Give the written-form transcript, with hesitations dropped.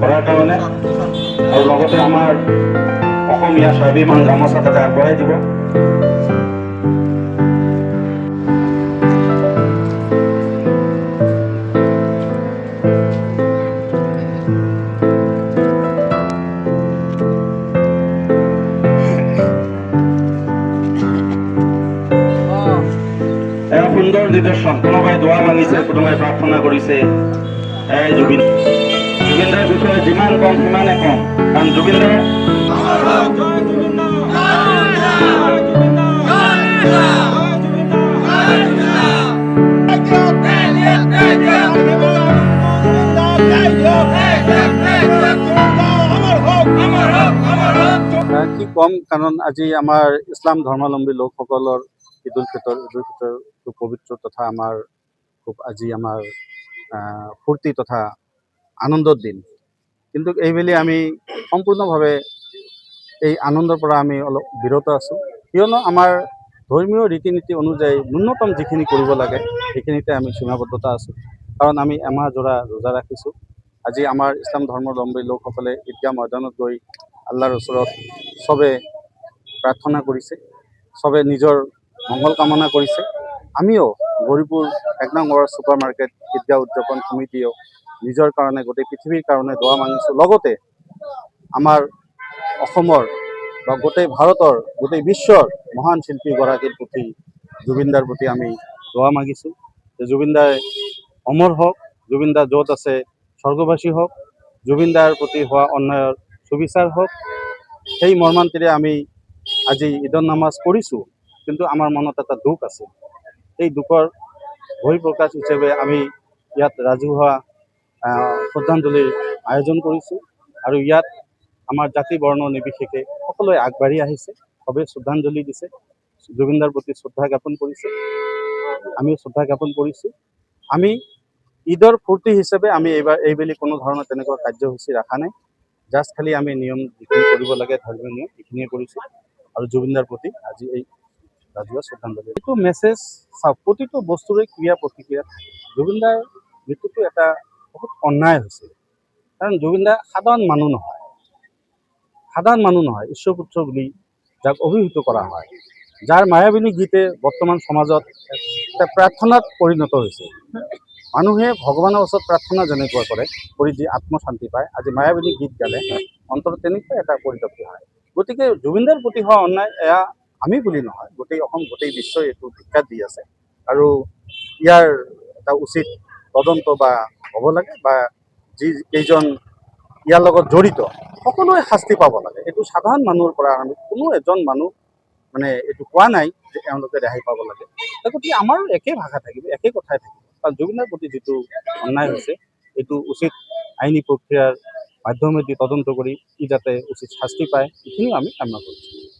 কৰাৰ কাৰণে আৰু লগতে আমাৰ অসমীয়া স্বাভিমান গামোচা তাতে আগবঢ়াই দিব। সুন্দৰ নিদৰ্শন, কোনোবাই দোৱা মাগিছে, কোনোবাই প্ৰাৰ্থনা কৰিছে। জুবিনদাৰ বিষয়ে যিমান কম সিমানে কম, কাৰণ জুবিনদাৰ কি কম, কাৰণ আজি আমাৰ ইছলাম ধৰ্মাৱলম্বী লোকসকলৰ ঈদ উল ফিতৰ খুব পবিত্ৰ তথা আমাৰ খুব আজি আমাৰ ফূৰ্তি তথা আনন্দৰ দিন। কিন্তু এইবেলি আমি সম্পূৰ্ণভাৱে এই আনন্দৰ পৰা আমি অলপ বিৰত আছোঁ, কিয়নো আমাৰ ধৰ্মীয় ৰীতি নীতি অনুযায়ী ন্যূনতম যিখিনি কৰিব লাগে সেইখিনিতে আমি সীমাবদ্ধতা আছোঁ। কাৰণ আমি এমাহ জোৰা ৰোজা ৰাখিছোঁ। আজি আমাৰ ইছলাম ধৰ্মাৱলম্বী লোকসকলে ঈদগাহ ময়দানত গৈ আল্লাহৰ ওচৰত চবে প্ৰাৰ্থনা কৰিছে, চবে নিজৰ মংগল কামনা কৰিছে। আমিও গৌৰীপুৰ ১ নং ৱাৰ্ড ছুপাৰ মাৰ্কেট ঈদগাহ উদযাপন সমিতিয়েও নিজৰ কাৰণে, গোটেই পৃথিৱীৰ কাৰণে দোৱা মাগিছোঁ। লগতে আমাৰ অসমৰ বা গোটেই ভাৰতৰ, গোটেই বিশ্বৰ মহান শিল্পীগৰাকীৰ প্ৰতি, জুবিনদাৰ প্ৰতি আমি দোৱা মাগিছোঁ যে জুবিনদাই অমৰ হওক, জুবিনদা য'ত আছে স্বৰ্গবাসী হওক, জুবিনদাৰ প্ৰতি হোৱা অন্যায়ৰ সুবিচাৰ হওক। সেই মৰ্মান্তেৰে আমি আজি ঈদৰ নামাজ পঢ়িছোঁ, কিন্তু আমাৰ মনত এটা দুখ আছে। এই দুখৰ বহিঃপ্ৰকাশ হিচাপে আমি ইয়াত ৰাজহুৱা শ্ৰদ্ধাঞ্জলিৰ আয়োজন কৰিছোঁ, আৰু ইয়াত আমাৰ জাতি বৰ্ণ নিৰ্বিশেষে সকলোৱে আগবাঢ়ি আহিছে, সবেই শ্ৰদ্ধাঞ্জলি দিছে, জুবিনদাৰ প্ৰতি শ্ৰদ্ধা জ্ঞাপন কৰিছে, আমিও শ্ৰদ্ধা জ্ঞাপন কৰিছোঁ। আমি ঈদৰ ফূৰ্তি হিচাপে আমি এইবেলি কোনো ধৰণৰ তেনেকুৱা কাৰ্যসূচী ৰখা নাই। জাষ্ট খালি আমি নিয়ম যিখিনি কৰিব লাগে, ধৰ্মীয় নিয়ম, এইখিনিয়ে কৰিছোঁ। আৰু জুবিনদাৰ প্ৰতি আজি এই ৰাজহুৱা শ্ৰদ্ধাঞ্জলি। এইটো মেছেজ চাওক, প্ৰতিটো বস্তুৰে ক্ৰিয়া প্ৰতিক্ৰিয়া। জুবিনদাৰ মৃত্যুটো এটা বহুত অন্যায় হৈছে, কাৰণ জুবিনদা সাধাৰণ মানুহ নহয়, ঈশ্বৰপুত্ৰ বুলি যাক অভিহিত কৰা হয়, যাৰ মায়াবিনী গীতে বৰ্তমান সমাজত এটা প্ৰাৰ্থনাত পৰিণত হৈছে। মানুহে ভগৱানৰ ওচৰত প্ৰাৰ্থনা যেনেকুৱা কৰে, কৰি যি আত্মশান্তি পায়, আজি মায়াবিনী গীত গালে অন্তৰত তেনেকুৱা এটা পৰিলক্ষিত হয়। গতিকে জুবিনদাৰ প্ৰতি হোৱা অন্যায়, এয়া আমি বুলি নহয়, গোটেই অসম, গোটেই বিশ্বই এইটো ধিক্কাৰ দি আছে। আৰু ইয়াৰ এটা উচিত তদন্ত বা হ'ব লাগে, বা যি কেইজন ইয়াৰ লগত জড়িত সকলোৱে শাস্তি পাব লাগে। এইটো সাধাৰণ মানুহৰ পৰা আমি কোনো এজন মানুহ মানে এইটো কোৱা নাই যে এওঁলোকে ৰেহাই পাব লাগে। গতিকে আমাৰো একে ভাষা থাকিব, একে কথাই থাকিব। কাৰণ জুবিনৰ প্ৰতি যিটো অন্যায় হৈছে, এইটো উচিত আইনী প্ৰক্ৰিয়াৰ মাধ্যমেদি তদন্ত কৰি ই যাতে উচিত শাস্তি পায়, এইখিনিও আমি কামনা কৰিছোঁ।